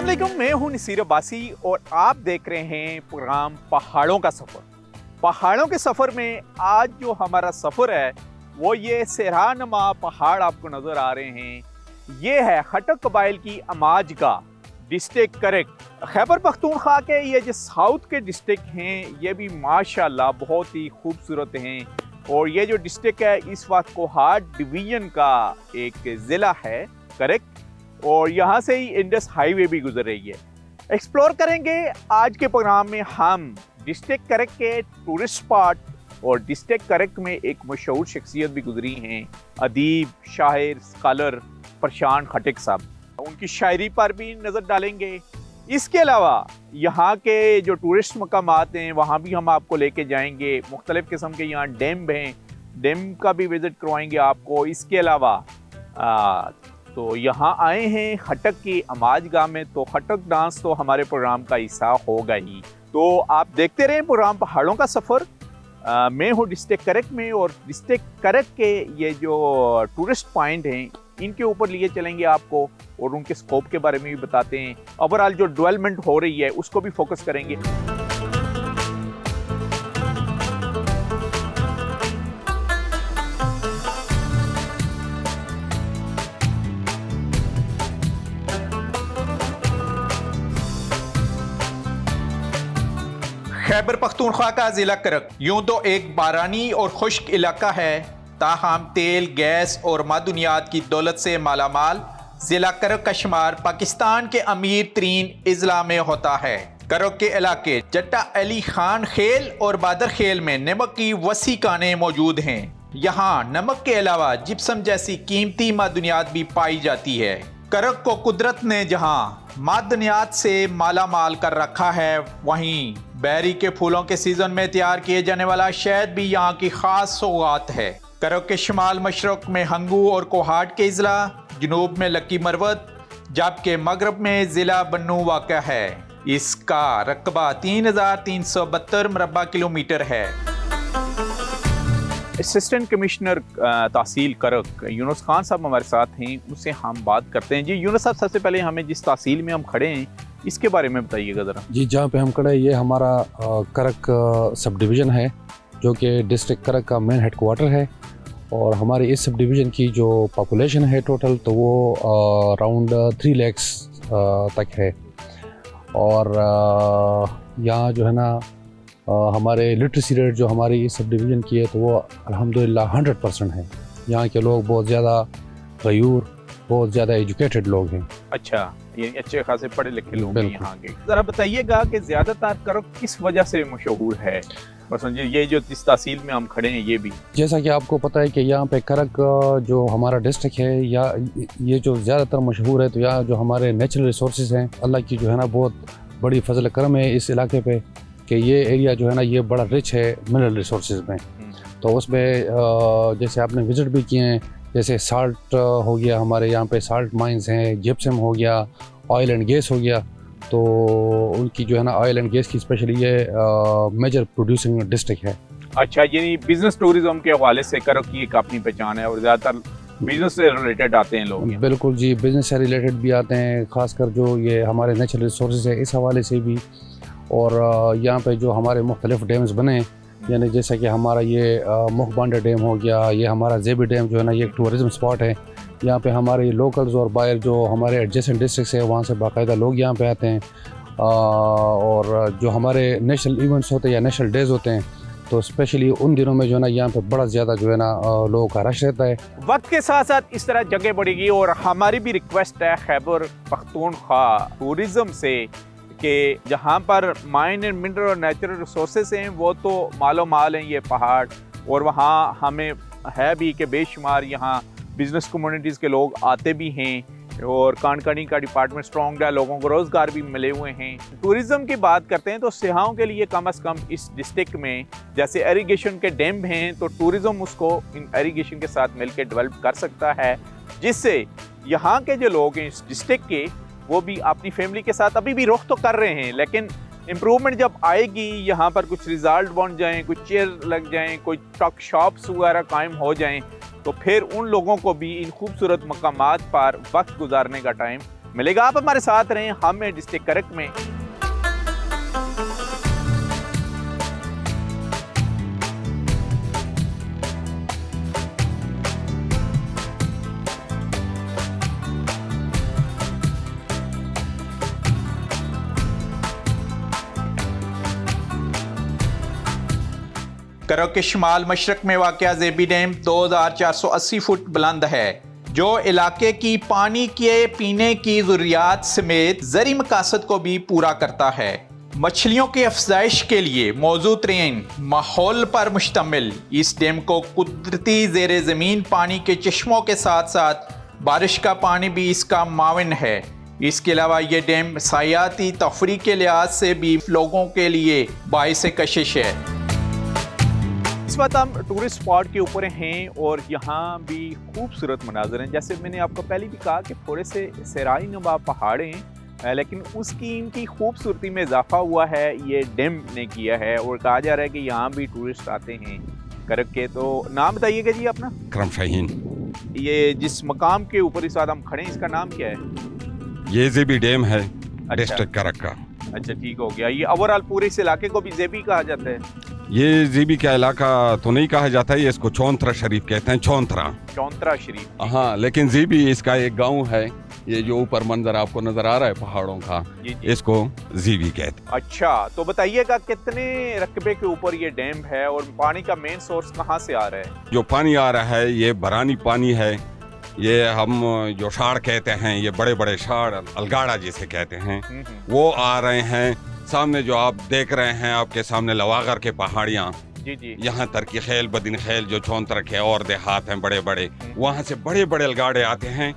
अस्सलाम वालेकुम, मैं हूं नसीर अब्बासी और आप देख रहे हैं प्रोग्राम पहाड़ों का सफ़र। पहाड़ों के सफ़र में आज जो हमारा सफ़र है वो ये सहरानुमा पहाड़ आपको नज़र आ रहे हैं। ये है खटक कबाइल की अमाज का डिस्ट्रिक्ट करक। खैबर पख्तूनख्वा के ये जो साउथ के डिस्ट्रिक्ट हैं ये भी माशाल्लाह बहुत ही खूबसूरत हैं। और ये जो डिस्ट्रिक्ट है इस वक्त कोहाट डिवीज़न का एक ज़िला है करक, और यहाँ से ही इंडस हाईवे भी गुजर रही है। एक्सप्लोर करेंगे आज के प्रोग्राम में हम डिस्ट्रिक्ट करक के टूरिस्ट स्पॉट, और डिस्ट्रिक्ट करक में एक मशहूर शख्सियत भी गुजरी हैं, अदीब, शायर, स्कॉलर प्रशांत खटक साहब। उनकी शायरी पर भी नज़र डालेंगे। इसके अलावा यहाँ के जो टूरिस्ट मकामात हैं वहाँ भी हम आपको लेके जाएंगे। मुख्तलिफ़ किस्म के यहाँ डैम हैं, डैम का भी विज़िट करवाएंगे आपको। इसके अलावा तो यहाँ आए हैं खटक की अमाज गाह में, तो खटक डांस तो हमारे प्रोग्राम का हिस्सा होगा ही। तो आप देखते रहें प्रोग्राम पहाड़ों का सफ़र। मैं हूँ डिस्ट्रिक्ट करक में, और डिस्ट्रिक्ट करक के ये जो टूरिस्ट पॉइंट हैं इनके ऊपर लिए चलेंगे आपको, और उनके स्कोप के बारे में भी बताते हैं। ओवरऑल जो डेवलपमेंट हो रही है उसको भी फोकस करेंगे। खैबर पख्तूनख्वा का जिला करक यूं तो एक बारानी और खुश्क इलाका है, ताहम तेल, गैस और मादनियात की दौलत से मालामाल जिला करक का शुमार पाकिस्तान के अमीर तरीन अजला में होता है। करक के इलाके जट्टा अली खान खेल और बादर खेल में नमक की वसी कानें मौजूद हैं। यहाँ नमक के अलावा जिप्सम जैसी कीमती मादनियात भी पाई जाती है। करक को कुदरत ने जहाँ मादनियात से माला माल कर रखा है, वहीं बैरी के फूलों के सीजन में तैयार किए जाने वाला शहद भी यहाँ की खास सौगात है। करक के शुमाल मशरक में हंगू और कोहाट के अजला, जनूब में लक्की मरवत, जबकि मगरब में ज़िला बन्नू वाक़ा है। इसका रकबा 3372 मुरब्बा किलोमीटर है। असिस्टेंट कमिश्नर तहसील करक यूनुस खान साहब हमारे साथ हैं, उससे हम बात करते हैं। जी यूनुस साहब, सबसे पहले हमें जिस तहसील में हम खड़े हैं इसके बारे में बताइएगा ज़रा। जी, जहाँ पे हम खड़े हैं ये हमारा करक सब डिवीज़न है, जो कि डिस्ट्रिक्ट करक का मेन हेडक्वार्टर है। और हमारे इस सब डिवीज़न की जो पॉपुलेशन है टोटल, तो वो अराउंड 3 लाख तक है। और यहाँ जो है ना हमारे लिटरेसी रेट जो हमारी इस सब डिवीज़न की है तो वो अल्हम्दुलिल्लाह 100% है। यहाँ के लोग बहुत ज़्यादा गयूर, बहुत ज़्यादा एजुकेटेड लोग हैं। अच्छा, ये अच्छे खासे पढ़े लिखे लोग हैं यहाँ के। ज़रा बताइएगा कि ज़्यादातर करक किस वजह से मशहूर है? बस ये जो इस तहसील में हम खड़े हैं ये भी, जैसा कि आपको पता है कि यहाँ पे करक जो हमारा डिस्ट्रिक्ट है, या ये जो ज़्यादातर मशहूर है, तो यहाँ जो हमारे नेचुरल रिसोर्स हैं, अल्लाह की जो है ना बहुत बड़ी फजल करम है इस इलाके पे कि ये एरिया जो है ना ये बड़ा रिच है मिनरल रिसोर्सेज में। तो उसमें जैसे आपने विज़िट भी किए हैं, जैसे साल्ट हो गया, हमारे यहाँ पे साल्ट माइंस हैं, जिप्सम हो गया, ऑयल एंड गैस हो गया। तो उनकी जो है ना ऑयल एंड गैस की स्पेशली ये मेजर प्रोड्यूसिंग डिस्ट्रिक्ट है। अच्छा, यानी बिजनेस टूरिज्म के हवाले से करक की एक अपनी पहचान है, और ज़्यादातर बिजनेस से रिलेटेड आते हैं लोग। बिल्कुल जी, बिजनेस से रिलेटेड भी आते हैं, ख़ासकर जो ये हमारे नेचुरल रिसोर्सेज है इस हवाले से भी। और यहाँ पे जो हमारे मुख्तलिफ डैम्स बने, यानी जैसा कि हमारा ये मुखबांडा डैम हो गया, ये हमारा जेबी डैम जो है ना ये एक टूरिज़म स्पॉट है। यहाँ पे हमारे लोकल्स और बाहर जो हमारे एडजेसेंट डिस्ट्रिक्ट है वहाँ से बाकायदा लोग यहाँ पे आते हैं। और जो हमारे नेशनल इवेंट्स होते हैं या नेशनल डेज़ होते हैं, तो स्पेशली उन दिनों में जो है ना यहाँ पे बड़ा ज़्यादा जो है ना लोगों का रश रहता है। वक्त के साथ साथ इस तरह जगह बढ़ेगी, और हमारी भी रिक्वेस्ट है खैबर पख्तूनख्वा टूरिज़म से कि जहाँ पर माइन एंड मिनरल और नेचुरल रिसोर्सेज हैं वो तो मालो माल हैं ये पहाड़, और वहाँ हमें है भी कि बेशुमार यहाँ बिज़नेस कम्युनिटीज़ के लोग आते भी हैं, और कानकनी का डिपार्टमेंट स्ट्रॉन्ग है, लोगों को रोज़गार भी मिले हुए हैं। टूरिज़म की बात करते हैं तो सियाहों के लिए कम से कम इस डिस्ट्रिक्ट में जैसे इरिगेशन के डैम हैं, तो टूरिज़म उसको इन इरिगेशन के साथ मिलकर डेवलप कर सकता है, जिससे यहाँ के जो लोग हैं इस डिस्ट्रिक्ट के वो भी अपनी फैमिली के साथ अभी भी रुख तो कर रहे हैं, लेकिन इम्प्रूवमेंट जब आएगी, यहाँ पर कुछ रिजल्ट बन जाएं, कुछ चेयर लग जाएं, कोई ट्रक शॉप्स वगैरह कायम हो जाएं, तो फिर उन लोगों को भी इन खूबसूरत मकामात पर वक्त गुजारने का टाइम मिलेगा। आप हमारे साथ रहें, हम डिस्ट्रिक्ट करक में। करक के शिमाल मशरक में वाक़या ज़ेबी डैम 2480 फुट बुलंद है, जो इलाके की पानी के पीने की ज़रूरियात समेत ज़री मकासद को भी पूरा करता है। मछलियों की अफजाइश के लिए मौजूद तरीन माहौल पर मुश्तमिल इस डैम को कुदरती ज़ेर ज़मीन पानी के चश्मों के साथ साथ बारिश का पानी भी इसका माविन है। इसके अलावा ये डैम सयाती तफरी के लिहाज से भी लोगों के लिए बाइस कशिश है। इस वक्त हम टूरिस्ट स्पॉट के ऊपर हैं और यहाँ भी खूबसूरत मनाजर हैं। जैसे मैंने आपको पहले भी कहा कि थोड़े से सहराई नुमा पहाड़े हैं, लेकिन उसकी इनकी खूबसूरती में इजाफा हुआ है ये डैम ने किया है। और कहा जा रहा है कि यहाँ भी टूरिस्ट आते हैं करक के। तो नाम बताइएगा जी अपना। करम शाहीन। ये जिस मकाम के ऊपर इस वक्त हम खड़े हैं, इसका नाम क्या है? ये ज़ेबी डैम है, डिस्ट्रिक्ट करक का। अच्छा, ठीक हो गया। ये ओवरऑल पूरे इस इलाके को भी ज़ेबी कहा जाता है? ये ज़ेबी का इलाका तो नहीं कहा जाता है, ये इसको चौंतरा शरीफ कहते हैं। चौंतरा शरीफ, हाँ, लेकिन ज़ेबी इसका एक गांव है। ये जो ऊपर मंजर आपको नजर आ रहा है पहाड़ों का, जी। इसको ज़ेबी कहते हैं। अच्छा, तो बताइएगा कितने रकबे के ऊपर ये डैम है और पानी का मेन सोर्स कहाँ से आ रहा है? जो पानी आ रहा है ये बरानी पानी है। ये हम जो शाड़ कहते हैं, ये बड़े बड़े शाड़ अलगाड़ा जिसे कहते हैं, वो आ रहे हैं। सामने जो आप देख रहे हैं, आपके सामने लवागर के पहाड़ियाँ, जी। यहाँ तरकी खेल बदिन खेल जो चौंतरक है और देहात हैं बड़े बड़े, वहाँ से बड़े बड़े अलगाड़े आते हैं,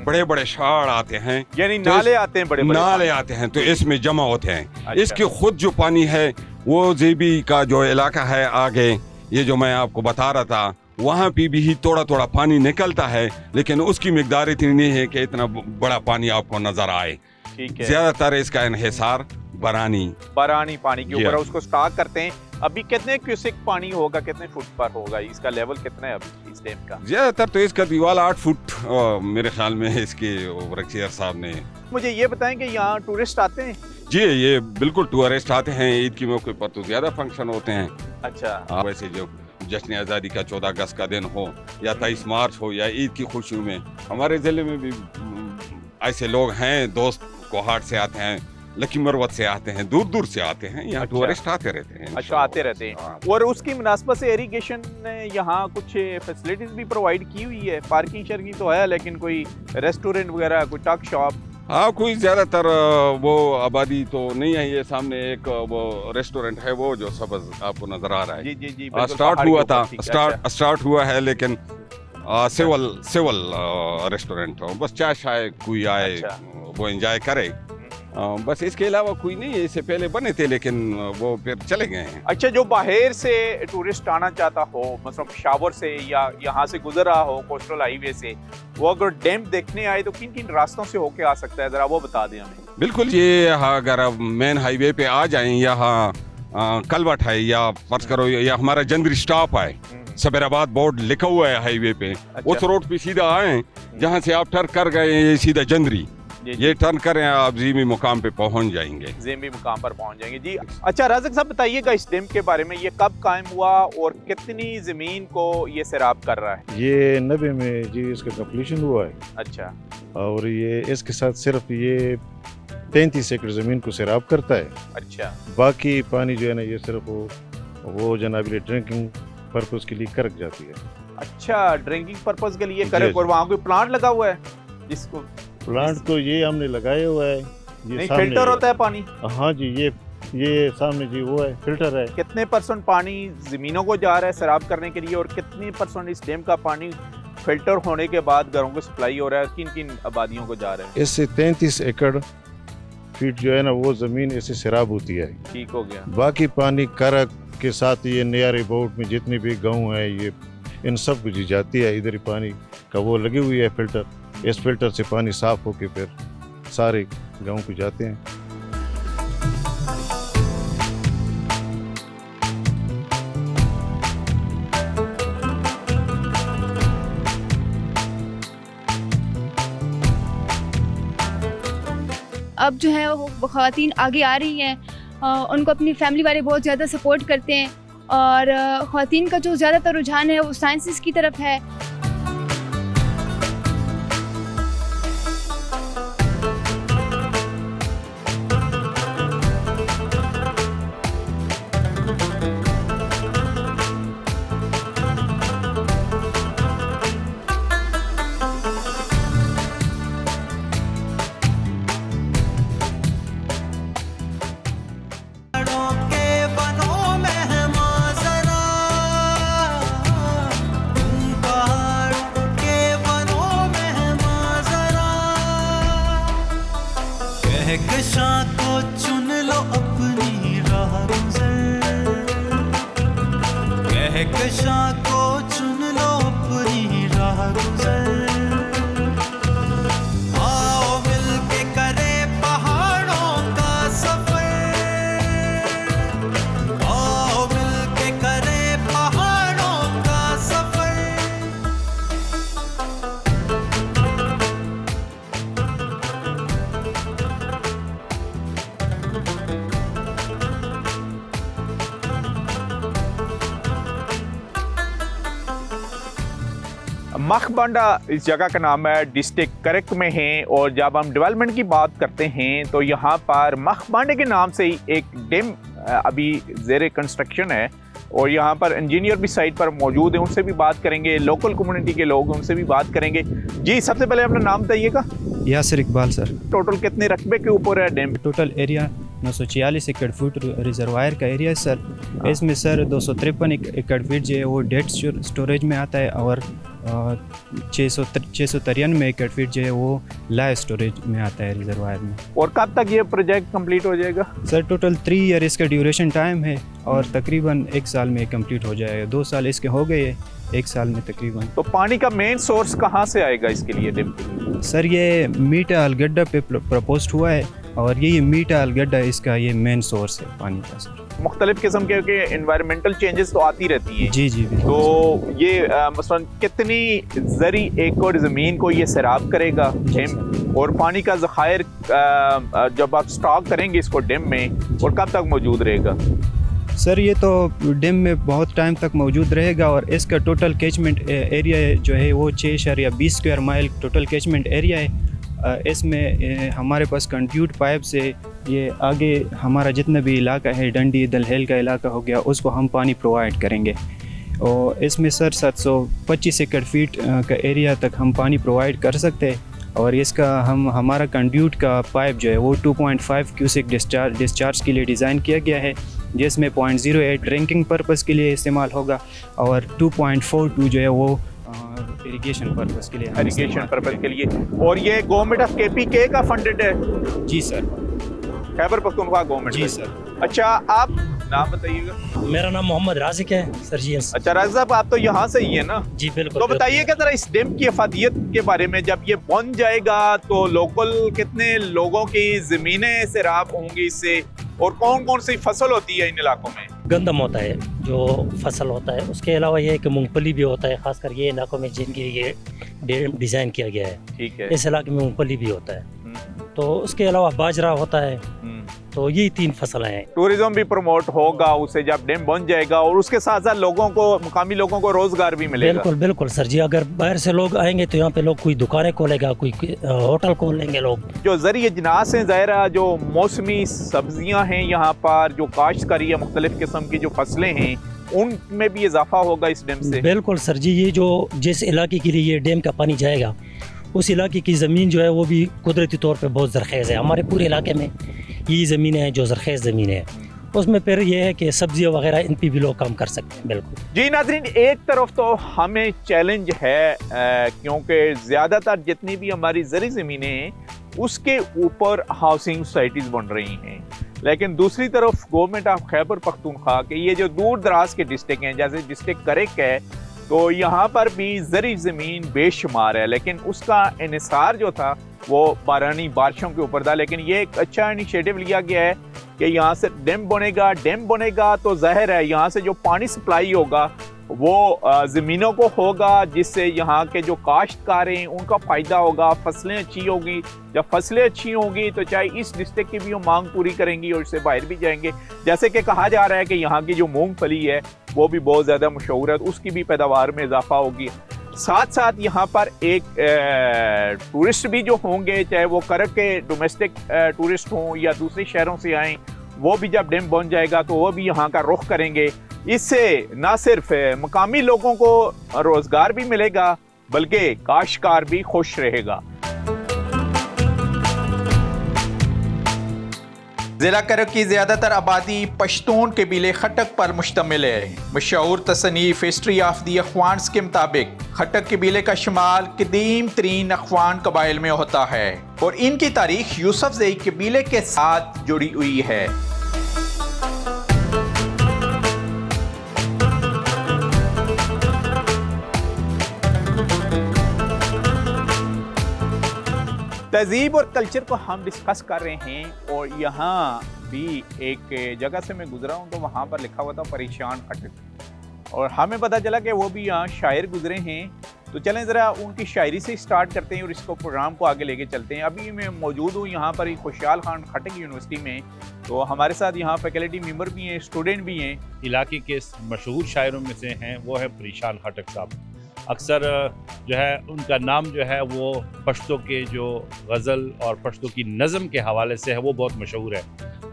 बड़े बड़े शाड़ आते हैं, यानी नाले आते हैं, बड़े नाले आते हैं, तो इसमें जमा होते हैं। अच्छा। इसकी खुद जो पानी है वो ज़ेबी का जो इलाका है आगे, ये जो मैं आपको बता रहा था, वहाँ पे भी थोड़ा थोड़ा पानी निकलता है, लेकिन उसकी मिकदार इतनी नहीं है कि इतना बड़ा पानी आपको नजर आए। ठीक है। ज्यादातर इसका इन्हिसार बरानी पानी के ऊपर उसको स्टॉक करते हैं। अभी कितने क्यूसेक पानी होगा, कितने फुट पर होगा, इसका लेवल कितना है अभी इस डैम का? ज्यादातर तो इसका दीवार 8 फुट मेरे ख्याल में इसके रखियर साहब ने। मुझे ये बताएं कि यहाँ टूरिस्ट आते हैं? जी, ये बिल्कुल टूरिस्ट आते हैं। ईद के मौके पर तो ज्यादा फंक्शन होते हैं। अच्छा। वैसे जो जश्न आज़ादी का 14 अगस्त का दिन हो या 23 मार्च हो या ईद की खुशियों में, हमारे ज़िले में भी ऐसे लोग हैं। दोस्त कोहाट से आते हैं, लकी मरवत से आते हैं, दूर दूर से आते हैं, यहाँ टूरिस्ट आते रहते हैं। अच्छा, आते रहते हैं। और उसकी मुनासबत से इरिगेशन ने यहाँ कुछ फैसिलिटीज भी प्रोवाइड की हुई है? पार्किंग शर्किंग तो है, लेकिन कोई रेस्टोरेंट वगैरह, कोई टक शॉप? हाँ, कोई ज्यादातर वो आबादी तो नहीं है। ये सामने एक वो रेस्टोरेंट है, वो जो सबज आपको नजर आ रहा है। जी। स्टार्ट हुआ है, लेकिन सिविल रेस्टोरेंट हो, बस चाय शाय कोई आए। अच्छा। वो एंजॉय करे, बस इसके अलावा कोई नहीं है। इससे पहले बने थे, लेकिन वो फिर चले गए हैं। अच्छा, जो बाहर से टूरिस्ट आना चाहता हो, मतलब शावर से या यहाँ से गुजर रहा हो कोस्टल हाईवे से, वो अगर डैम देखने आए तो किन किन रास्तों से होके आ सकता है, जरा वो बता दें हमें। बिल्कुल, ये अगर आप मेन हाईवे पे आ जाएं, यहाँ कलवट है, या फर्ज करो या हमारा जंदरी स्टॉप है, सबेराबाद बोर्ड लिखा हुआ है हाईवे पे। अच्छा। उस रोड पे सीधा आए, जहाँ से आप टर्न कर गए सीधा जंदरी, ये टर्न करें, आप ज़ेबी मुकाम पे पहुंच जाएंगे। ज़ेबी मुकाम पर पहुंच जाएंगे जी। अच्छा, राज़िक साहब बताइएगा इस डैम के बारे में, ये कब कायम हुआ और कितनी ज़मीन को ये सैराब कर रहा है? ये 90 में जी इसका कंप्लीशन हुआ है। अच्छा। और ये इसके साथ सिर्फ ये 33 एकड़ ज़मीन को सैराब करता है। अच्छा। बाकी पानी जो है ना, ये सिर्फ वो जनाब ड्रिंकिंग पर्पज़ के लिए करक जाती है। अच्छा, ड्रिंकिंग पर्पज़ के लिए करक। और वहाँ कोई प्लांट लगा हुआ है जिसको? प्लांट तो ये हमने लगाया हुआ है। ये नहीं, फिल्टर होता है पानी? हाँ जी, ये सामने जी वो है, फिल्टर है। कितने % पानी जमीनों को जा रहा है सैराब करने के लिए, और कितने % इस डैम का पानी फिल्टर होने के बाद घरों को सप्लाई हो रहा है, किन किन आबादियों को जा रहा है? इससे 33 एकड़ फीट जो है ना, वो जमीन इससे सैराब होती है। ठीक हो गया। बाकी पानी करक के साथ ये नियारे बोट में जितने भी गाँव है, ये इन सब कुछ जाती है। इधर ही पानी का वो लगी हुई है फिल्टर। इस फिल्टर से पानी साफ होके फिर सारे गांव को जाते हैं। अब जो है वो ख़वातीन आगे आ रही हैं, उनको अपनी फैमिली वाले बहुत ज़्यादा सपोर्ट करते हैं और ख़वातीन का जो ज़्यादातर रुझान है वो साइंसेस की तरफ है। कहकशां को चुन लो अपनी राह गुज़र, कहकशां को चुन लो अपनी राह गुज़र। आओ मिलके करें पहाड़ों का सफर, आओ मिलके करें पहाड़ों का सफर। मखबांडा इस जगह का नाम है, डिस्ट्रिक्ट करक में है। और जब हम डेवलपमेंट की बात करते हैं तो यहाँ पर मखबांडे के नाम से ही एक डैम अभी ज़ेरे कंस्ट्रक्शन है और यहाँ पर इंजीनियर भी साइट पर मौजूद है, उनसे भी बात करेंगे। लोकल कम्युनिटी के लोग उनसे भी बात करेंगे। जी, सबसे पहले अपना नाम बताइएगा। यासिर इकबाल सर। टोटल कितने रकबे के ऊपर है डैम? टोटल एरिया 946 एकड़ फुट रिजर्वायर का एरिया है सर। इसमें सर 253 एकड़ फीट जो है वो डेड स्टोरेज में आता है और 693 एकड़ फीट जो है वो लाइव स्टोरेज में आता है रिजर्वायर में। और कब तक ये प्रोजेक्ट कंप्लीट हो जाएगा? सर टोटल 3 ईयर इसका ड्यूरेशन टाइम है और तकरीबन 1 साल में कंप्लीट हो जाएगा। 2 साल इसके हो गए, 1 साल में तकरीबन। तो पानी का मेन सोर्स कहाँ से आएगा इसके लिए डैम के लिए? सर ये मीठा अलगड्डा पे प्रपोज हुआ है और ये मीठा अलगड्डा इसका ये मेन सोर्स है पानी का सर। मुख्तलिफ किस्म के एनवायरमेंटल चेंजेस तो आती रहती हैं। जी जी बिल्कुल। तो ये मसलन कितनी ज़री एकड़ ज़मीन को ये सैराब करेगा डैम, और पानी का ज़खायर जब आप स्टॉक करेंगे इसको डैम में, और कब तक मौजूद रहेगा? सर ये तो डैम में बहुत टाइम तक मौजूद रहेगा और इसका टोटल कैचमेंट एरिया जो है वो 6.20 square mile total catchment area है। इसमें हमारे पास कंट्यूट पाइप से ये आगे हमारा जितना भी इलाका है, डंडी दलहेल का इलाका हो गया, उसको हम पानी प्रोवाइड करेंगे। और इसमें सर 725 एकड़ फीट का एरिया तक हम पानी प्रोवाइड कर सकते हैं। और इसका हमारा कंड्यूट का पाइप जो है वो 2.5 क्यूसेक डिस्चार्ज के लिए डिज़ाइन किया गया है, जिसमें 0.08 ड्रिंकिंग पर्पज़ के लिए इस्तेमाल होगा और 2.42 जो है वो इरिगेशन पर्पज़ के लिए, इरिगेशन पर्पज़ के लिए। और ये गवर्नमेंट ऑफ KPK का फंडेड है? जी सर। खैबर पख्तूनख्वा गवर्नमेंट? जी सर। अच्छा, आप नाम बताइएगा। मेरा नाम मोहम्मद राजिक है सर जी। अच्छा राजिक साहब, आप तो यहाँ से ही है ना? जी बिल्कुल। तो बताइएगा जरा इस डैम की अफादियत के बारे में। जब ये बन जाएगा तो लोकल कितने लोगों की ज़मीनें सैराब होंगी इससे, और कौन कौन सी फसल होती है इन इलाकों में? गंदम होता है जो फसल होता है, उसके अलावा ये कि मूंगफली भी होता है, खासकर ये इलाकों में जिनके ये डैम डिज़ाइन किया गया है। ठीक है। इस इलाके में मूंगफली भी होता है, तो उसके अलावा बाजरा होता है। तो ये 3 फसलें हैं। टूरिज्म भी प्रमोट होगा उससे जब डैम बन जाएगा, और उसके साथ साथ लोगों को, मुकामी लोगों को रोजगार भी मिलेगा। बिल्कुल बिल्कुल सर जी। अगर बाहर से लोग आएंगे तो यहाँ पे लोग कोई दुकानें खोलेगा, कोई होटल खोल लेंगे लोग। जो ज़रिए अजनास हैं ज़ाहिरा, जो मौसमी सब्जियां हैं यहाँ पर, जो काश्तकारी है, मुख्तलिफ किस्म की जो फसलें हैं, उनमें भी इजाफा होगा इस डैम से। बिल्कुल सर जी। ये जो जिस इलाके के लिए ये डैम का पानी जाएगा, उस इलाके की ज़मीन जो है वो भी कुदरती तौर पे बहुत ज़रख़ेज़ है। हमारे पूरे इलाके में ये ज़मीनें हैं जो ज़रख़ेज़ ज़मीनें हैं, उसमें फिर ये है कि सब्जियां वगैरह इन पर भी लोग काम कर सकते हैं। बिल्कुल जी नाज़रीन, एक तरफ तो हमें चैलेंज है क्योंकि ज़्यादातर जितनी भी हमारी ज़री ज़मीनें हैं उसके ऊपर हाउसिंग सोसाइटीज़ बन रही हैं, लेकिन दूसरी तरफ गवर्नमेंट ऑफ खैबर पख्तूनख्वा के ये जो दूर दराज के डिस्ट्रिक्ट हैं, जैसे डिस्ट्रिक्ट करक है, तो यहाँ पर भी ज़री ज़मीन बेशुमार है, लेकिन उसका इन्हिसार जो था वो बारानी बारिशों के ऊपर था। लेकिन ये एक अच्छा इनिशिएटिव लिया गया है कि यहाँ से डैम बनेगा तो जाहिर है यहाँ से जो पानी सप्लाई होगा वो ज़मीनों को होगा, जिससे यहाँ के जो काश्तकार हैं उनका फ़ायदा होगा, फसलें अच्छी होगी। जब फसलें अच्छी होंगी तो चाहे इस डिस्ट्रिक्ट की भी वो मांग पूरी करेंगी और इससे बाहर भी जाएंगे। जैसे कि कहा जा रहा है कि यहाँ की जो मूंगफली है वो भी बहुत ज़्यादा मशहूर है, तो उसकी भी पैदावार में इजाफा होगी। साथ साथ यहाँ पर एक टूरिस्ट भी जो होंगे, चाहे वो करक के डोमेस्टिक टूरिस्ट हों या दूसरे शहरों से आएँ, वो भी जब डैम बन जाएगा तो वो भी यहाँ का रुख करेंगे। इससे ना सिर्फ मकामी लोगों को रोजगार भी मिलेगा बल्कि काश्तकार भी खुश रहेगा। जिला करक की ज़्यादातर आबादी पश्तून कबीले खटक पर मुश्तमिल है। मशहूर तसनीफ हिस्ट्री ऑफ दी अखवान्स के मुताबिक खटक कबीले का शुमाल कदीम तरीन अखवान कबाइल में होता है और इनकी तारीख यूसुफजई कबीले के साथ जुड़ी हुई है। तहजीब और कल्चर को हम डिस्कस कर रहे हैं और यहाँ भी एक जगह से मैं गुजरा हूँ तो वहाँ पर लिखा हुआ था परेशान खटक, और हमें पता चला कि वो भी यहाँ शायर गुजरे हैं। तो चलें ज़रा उनकी शायरी से स्टार्ट करते हैं और इसको प्रोग्राम को आगे लेके चलते हैं। अभी मैं मौजूद हूँ यहाँ पर खुशहाल खान खटक यूनिवर्सिटी में, तो हमारे साथ यहाँ फैकल्टी मेंबर भी हैं, स्टूडेंट भी हैं। इलाके के मशहूर शायरों में से हैं वो है परेशान खटक साहब। अक्सर जो है उनका नाम जो है वो पश्तो के जो गज़ल और पश्तो की नज़म के हवाले से है, वो बहुत मशहूर है।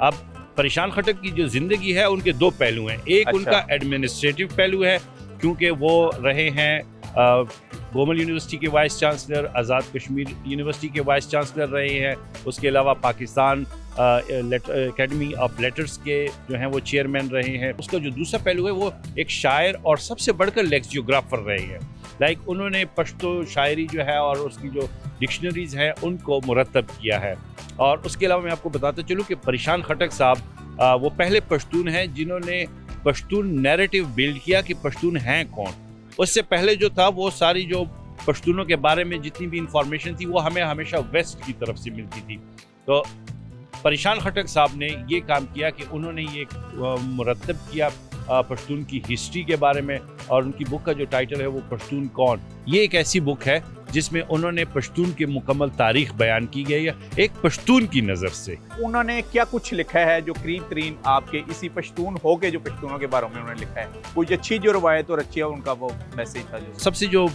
अब परेशान खटक की जो ज़िंदगी है उनके दो पहलू हैं। एक उनका एडमिनिस्ट्रेटिव पहलू है क्योंकि वो रहे हैं गोमल यूनिवर्सिटी के vice chancellor, Azad Kashmir university के वाइस चांसलर रहे हैं। उसके अलावा पाकिस्तान एकेडमी ऑफ लेटर्स के जो हैं वो चेयरमैन रहे हैं। उसका जो दूसरा पहलू है वो एक शायर और सबसे बढ़कर लेक्सियोग्राफर रहे हैं। लाइक उन्होंने पश्तो शायरी जो है और उसकी जो डिक्शनरीज हैं उनको मुरतब किया है। और उसके अलावा मैं आपको बताता चलूँ कि परेशान खटक साहब वो पहले पश्तून हैं जिन्होंने पश्तून नैरेटिव बिल्ड किया कि पश्तून हैं कौन। उससे पहले जो था वो सारी जो पश्तूनों के बारे में जितनी भी इंफॉर्मेशन थी वो हमें हमेशा वेस्ट की तरफ से मिलती थी। तो परेशान खटक साहब ने ये काम किया कि उन्होंने ये मुरतब किया पश्तून की हिस्ट्री के बारे में, और उनकी बुक का जो टाइटल है वो पश्तून कौन। ये एक ऐसी बुक है जिसमें उन्होंने पश्तून की मुकम्मल तारीख बयान की गई है एक पश्तून की नज़र से। उन्होंने क्या कुछ लिखा है जो करीब तरीन आपके इसी पश्तून हो के जो पश्तूनों के बारे में उन्होंने लिखा है, कुछ अच्छी जो रवायत और अच्छी उनका वो मैसेज था। जो सबसे जो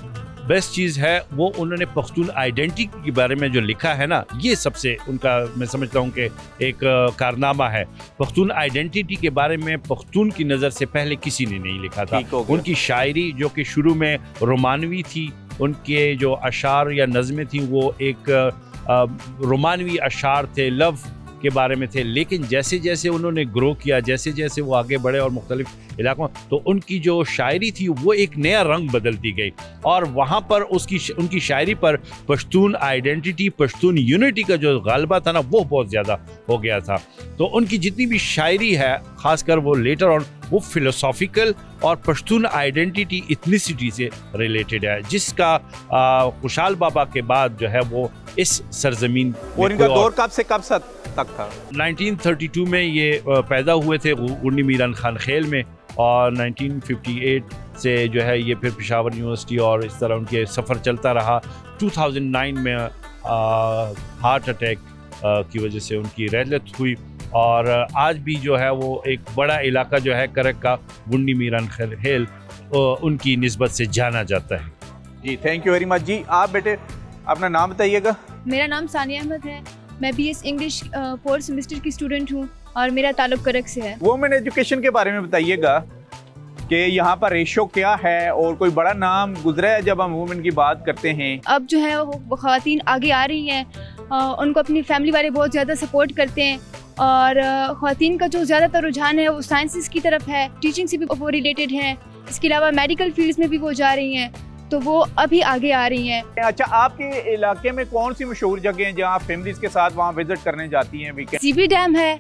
बेस्ट चीज़ है वो उन्होंने पख्तून आइडेंटिटी के बारे में जो लिखा है ना, ये सबसे उनका मैं समझता हूँ कि एक कारनामा है। पख्तून आइडेंटिटी के बारे में पख्तून की नज़र से पहले किसी ने नहीं लिखा था। उनकी शायरी जो कि शुरू में रोमानवी थी, उनके जो अशार या नज़में थी वो एक रोमानवी अशार थे, लव के बारे में थे। लेकिन जैसे जैसे उन्होंने ग्रो किया, जैसे जैसे वो आगे बढ़े और मुख्तलिफ इलाकों, तो उनकी जो शायरी थी वो एक नया रंग बदलती गई और वहाँ पर उनकी शायरी पर पश्तून आइडेंटिटी, पश्तून यूनिटी का जो गालबा था ना वो बहुत ज़्यादा हो गया था। तो उनकी जितनी भी शायरी है, ख़ासकर वो लेटर ऑन, वो फिलोसॉफिकल और पश्तून आइडेंटिटी इथनिसिटी से रिलेटेड है, जिसका खुशाल बाबा के बाद जो है वो इस सरजमीन। और इनका दौर कब से कब तक था? 1932 में ये पैदा हुए थे गुंडी मीरान खान खेल में, और 1958 से जो है ये फिर पेशावर यूनिवर्सिटी और इस तरह उनके सफ़र चलता रहा। 2009 में हार्ट अटैक की वजह से उनकी रहलत हुई, और आज भी जो है वो एक बड़ा इलाका जो है करक का गुंडी मीरान खेल उनकी निस्बत से जाना जाता है। जी थैंक यू वेरी मच। जी आप बेटे अपना नाम बताइएगा। मेरा नाम सानिया अहमद है, मैं BS इंग्लिश 4th सेमेस्टर की स्टूडेंट हूँ और मेरा ताल्लुक करक से है। वुमेन एजुकेशन के बारे में बताइएगा कि यहाँ पर रेशो क्या है और कोई बड़ा नाम गुजरा है जब हम वुमेन की बात करते हैं? अब जो है वो ख़वातीन आगे आ रही हैं, उनको अपनी फैमिली वाले बहुत ज़्यादा सपोर्ट करते हैं, और ख़वातीन का जो ज़्यादातर रुझान है वो साइंसेस की तरफ है, टीचिंग से भी वो रिलेटेड हैं। इसके अलावा मेडिकल फील्ड्स में भी वो जा रही हैं, तो वो अभी आगे आ रही हैं। अच्छा, आपके इलाके में कौन सी मशहूर जगह हैं जहाँ फैमिलीज के साथ वहाँ विजिट करने जाती हैं वीकेंड? सीबी डैम है,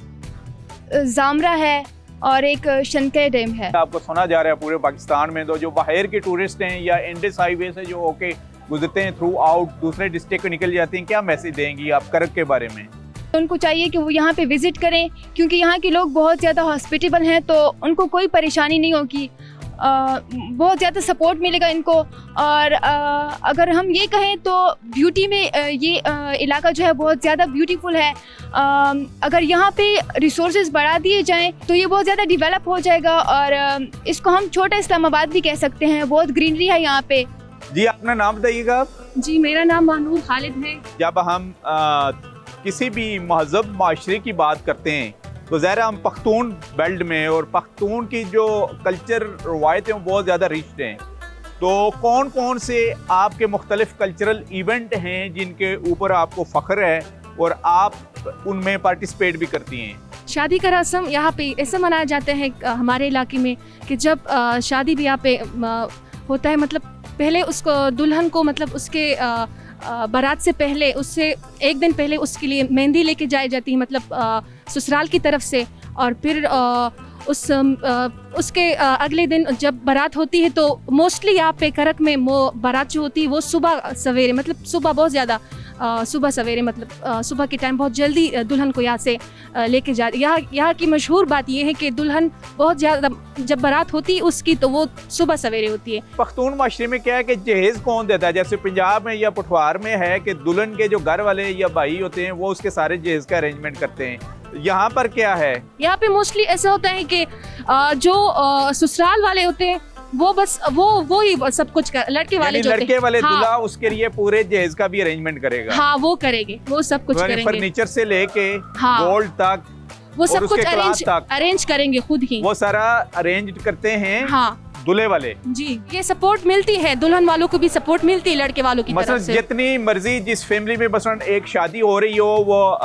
जामरा है और एक शनके डैम है। आपको सुना जा रहा है पूरे पाकिस्तान में तो जो बाहर के टूरिस्ट हैं या इंडस हाईवे से जो होके गुजरते हैं थ्रू आउट दूसरे डिस्ट्रिक्ट को निकल जाते हैं, क्या मैसेज देंगी आप करक के बारे में? उनको चाहिए कि वो यहाँ पे विजिट करें, क्योंकि यहाँ के लोग बहुत ज़्यादा हॉस्पिटेबल हैं, तो उनको कोई परेशानी नहीं होगी। बहुत ज़्यादा सपोर्ट मिलेगा इनको। और अगर हम ये कहें तो ब्यूटी में ये इलाका जो है बहुत ज़्यादा ब्यूटीफुल है। अगर यहाँ पे रिसोर्सेज बढ़ा दिए जाएं तो ये बहुत ज़्यादा डेवलप हो जाएगा और इसको हम छोटा इस्लामाबाद भी कह सकते हैं। बहुत ग्रीनरी है यहाँ पे। जी, अपना नाम बताइएगा। जी, मेरा नाम मानूर खालिद है। जब हम किसी भी महज़ब माशरे की बात करते हैं तो ज़ाहिर हम पख्तून बेल्ट में, और पख्तून की जो कल्चर रवायतें हैं बहुत ज़्यादा रिच हैं। तो कौन कौन से आपके मुख्तलिफ कल्चरल इवेंट हैं जिनके ऊपर आपको फ़ख्र है और आप उनमें पार्टिसिपेट भी करती हैं? शादी का रस्म यहाँ पे ऐसे मनाया जाता है हमारे इलाके में कि जब शादी भी यहाँ पे होता है, मतलब पहले उसको दुल्हन को मतलब उसके बारात से पहले, उससे एक दिन पहले उसके लिए मेहंदी लेके जाई जाती है, मतलब ससुराल की तरफ से। और फिर उसके अगले दिन जब बारात होती है तो मोस्टली यहाँ पे करक में वो बारात जो होती है वो सुबह सवेरे, मतलब सुबह बहुत ज़्यादा सुबह सवेरे, मतलब सुबह के टाइम बहुत जल्दी दुल्हन को यहाँ से लेके जा। यहाँ की मशहूर बात ये है कि दुल्हन बहुत ज़्यादा जब बारात होती है उसकी तो वो सुबह सवेरे होती है। पख्तून माशरे में क्या है कि जहेज़ कौन देता है? जैसे पंजाब में या पठवार में है कि दुल्हन के जो घर वाले या भाई होते हैं वो उसके सारे जहेज़ का अरेंजमेंट करते हैं। यहाँ पर क्या है? यहाँ पे मोस्टली ऐसा होता है कि जो ससुराल वाले होते हैं वो बस वो ही सब कुछ कर, लड़के वाले जो लड़के वाले हाँ, दूल्हा उसके लिए पूरे जहेज का भी अरेंजमेंट करेगा। हाँ, वो करेंगे, वो सब कुछ करेंगे। फर्नीचर से लेके हाँ, गोल्ड तक वो सब कुछ अरेंज करेंगे खुद ही, वो सारा अरेंज करते हैं। हाँ, दूल्हे वाले। जी, ये सपोर्ट मिलती है, दुल्हन वालों को भी सपोर्ट मिलती है लड़के वालों की तरफ से। जितनी मर्जी जिस फैमिली में बस एक शादी हो रही हो वो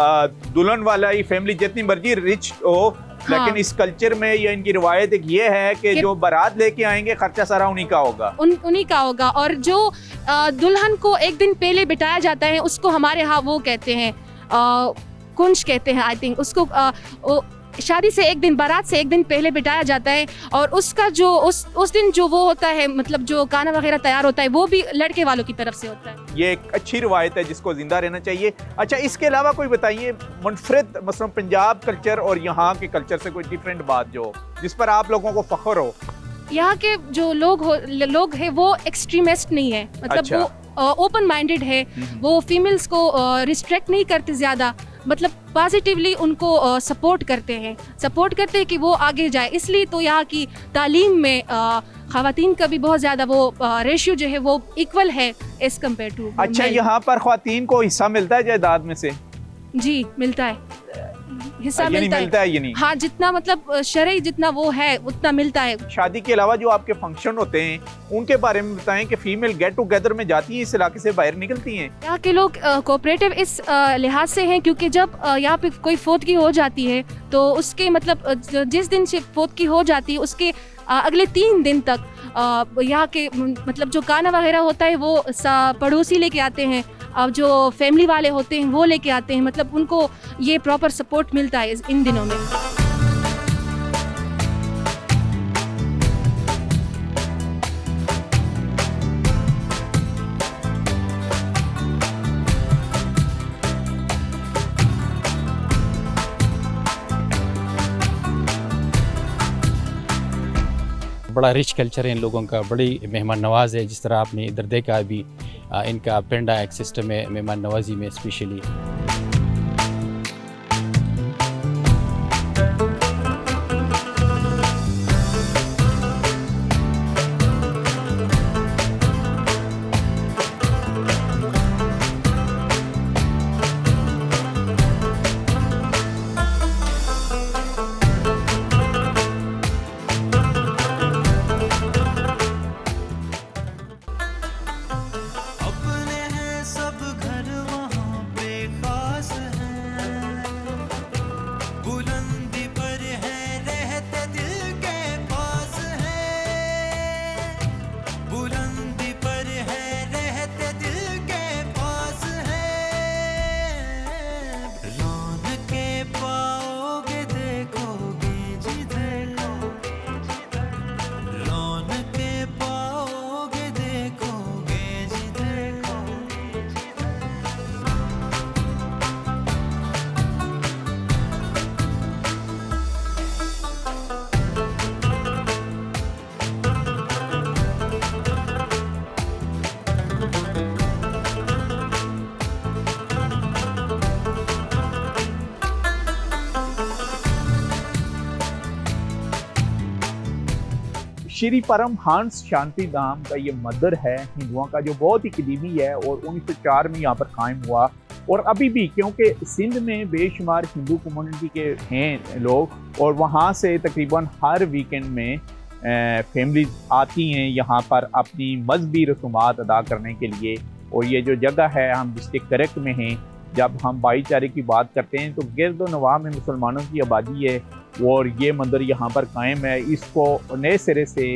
दुल्हन वाला ही फैमिली जितनी मर्जी रिच हो, हाँ, लेकिन इस कल्चर में या इनकी रिवायत एक ये है कि जो बारात लेके आएंगे खर्चा सारा उन्हीं का होगा, उन्हीं का होगा। और जो दुल्हन को एक दिन पहले बिठाया जाता है उसको हमारे यहाँ वो कहते हैं कुंज कहते हैं, आई थिंक उसको शादी से एक दिन, बारात से एक दिन पहले बिठाया जाता है। और उसका जो उस दिन जो वो होता है, मतलब जो खाना वगैरह तैयार होता है वो भी लड़के वालों की तरफ से होता है। ये एक अच्छी रिवायत है जिसको जिंदा रहना चाहिए। अच्छा, इसके अलावा कोई बताइए मुनफरिद मसलन पंजाब कल्चर और यहाँ के कल्चर से कोई डिफरेंट बात जो जिस पर आप लोगों को फख्र हो? यहाँ के जो लोग हैं वो एक्सट्रीमिस्ट नहीं है, मतलब अच्छा, वो ओपन माइंडेड है, वो फीमेल्स को रिस्ट्रिक्ट नहीं करते ज़्यादा, मतलब पॉजिटिवली उनको सपोर्ट करते हैं कि वो आगे जाए। इसलिए तो यहाँ की तालीम में ख़वातीन का भी बहुत ज़्यादा वो रेशियो जो है वो इक्वल है एज कम्पेयर टू। अच्छा, यहाँ पर ख़वातीन को हिस्सा मिलता है जायदाद में से? जी, मिलता है, हिस्सा मिलता है। ये नहीं, हाँ, जितना मतलब शरई जितना वो है उतना मिलता है। शादी के अलावा जो आपके फंक्शन होते हैं उनके बारे में बताएं कि फीमेल गेट टुगेदर में जाती हैं, इस इलाके से बाहर निकलती हैं? यहाँ के लोग कोऑपरेटिव इस लिहाज से हैं क्योंकि जब यहाँ पे कोई फौतगी हो जाती है तो उसके मतलब जिस दिन से फौतगी हो जाती है उसके अगले 3 दिन तक यहाँ के मतलब जो खाना वगैरह होता है वो पड़ोसी लेके आते हैं, अब जो फैमिली वाले होते हैं वो लेके आते हैं, मतलब उनको ये प्रॉपर सपोर्ट मिलता है इन दिनों में। बड़ा रिच कल्चर है इन लोगों का, बड़ी मेहमान नवाज है। जिस तरह आपने इधर देखा अभी इनका पेंडा एक सिस्टम है मेहमान नवाजी में स्पेशली। अपने हैं सब घर वहाँ पे श्री परमहंस शांति धाम का ये मंदिर है हिंदुओं का, जो बहुत ही कदीमी है और 1904 में यहाँ पर कायम हुआ। और अभी भी, क्योंकि सिंध में बेशुमार हिंदू कम्युनिटी के हैं लोग, और वहाँ से तकरीबन हर वीकेंड में फैमिलीज आती हैं यहाँ पर अपनी मजहबी रसूमात अदा करने के लिए। और ये जो जगह है, हम डिस्ट्रिक्ट करक में हैं, जब हम भाईचारे की बात करते हैं तो गिरद नवाह में मुसलमानों की आबादी है और ये मंदिर यहाँ पर कायम है। इसको नए सिरे से